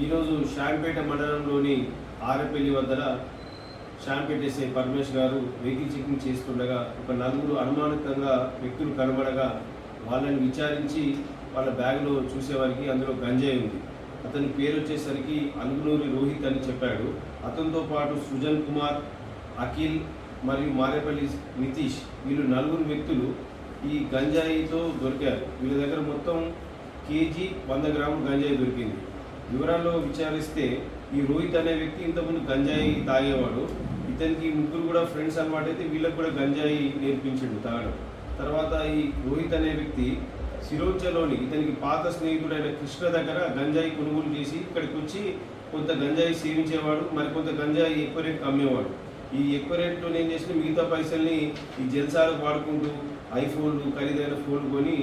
ఈరోజు షాంపేట మండలంలోని ఆరపల్లి వద్ద షాంపేట ఎస్ఐ పరమేష్ గారు వెహికల్ చెకింగ్ చేస్తుండగా ఒక నలుగురు అనుమానితంగా వ్యక్తులు కనబడగా వాళ్ళని విచారించి వాళ్ళ బ్యాగ్లో చూసేవారికి అందులో గంజాయి ఉంది. అతని పేరు వచ్చేసరికి అలుగునూరి రోహిత్ అని చెప్పాడు. అతనితో పాటు సృజన్ కుమార్, అఖిల్ మరియు మారేపల్లి నితీష్, వీళ్ళు నలుగురు వ్యక్తులు ఈ గంజాయితో దొరికారు. వీళ్ళ దగ్గర మొత్తం కేజీ 100 గ్రాములు గంజాయి దొరికింది. వివరాల్లో విచారిస్తే ఈ రోహిత్ అనే వ్యక్తి ఇంతకుముందు గంజాయి తాగేవాడు. ఇతనికి ముగ్గురు కూడా ఫ్రెండ్స్ అన్నమాట. అయితే వీళ్ళకి కూడా గంజాయి నేర్పించిండు తాగడం. తర్వాత ఈ రోహిత్ అనే వ్యక్తి సిరోంచలోని ఇతనికి పాత స్నేహితుడైన కృష్ణ దగ్గర గంజాయి కొనుగోలు చేసి ఇక్కడికి వచ్చి కొంత గంజాయి సేవించేవాడు, మరికొంత గంజాయి ఎక్కువ రేటుకి అమ్మేవాడు. ఈ ఎక్కువ రేట్లో ఏం చేసిన మిగతా పైసల్ని ఈ జల్సాలకు వాడుకుంటూ ఐఫోన్లు, ఖరీదైన ఫోన్లు కొని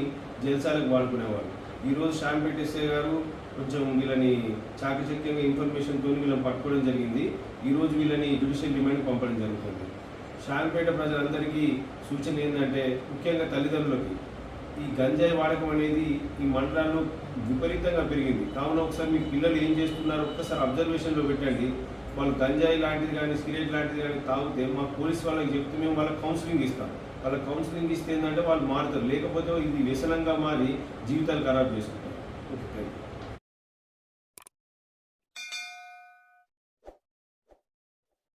జల్సాలకు వాడుకునేవాడు. ఈరోజు షాంపేట ఎస్ఐ గారు కొంచెం వీళ్ళని చాకచక్యంగా ఇన్ఫర్మేషన్తో వీళ్ళని పట్టుకోవడం జరిగింది. ఈరోజు వీళ్ళని జ్యుడిషియల్ రిమాండ్ పంపడం జరుగుతుంది. షాంపేట ప్రజలందరికీ సూచన ఏంటంటే, ముఖ్యంగా తల్లిదండ్రులకి ఈ గంజాయి వాడకం అనేది ఈ మండలాల్లో విపరీతంగా పెరిగింది. కావున ఒకసారి మీ పిల్లలు ఏం చేస్తున్నారో ఒక్కసారి అబ్జర్వేషన్లో పెట్టండి. వాళ్ళు గంజాయి లాంటిది కానీ సిగరెట్ లాంటిది కానీ తాగితే మా పోలీస్ వాళ్ళకి చెప్తే మేము వాళ్ళకి కౌన్సిలింగ్ ఇస్తాం. వాళ్ళకి కౌన్సిలింగ్ ఇస్తే ఏంటంటే వాళ్ళు మారుతారు. లేకపోతే ఇది వ్యసనంగా మారి జీవితాలు ఖరాబ్ చేసుకుంటారు. ఓకే.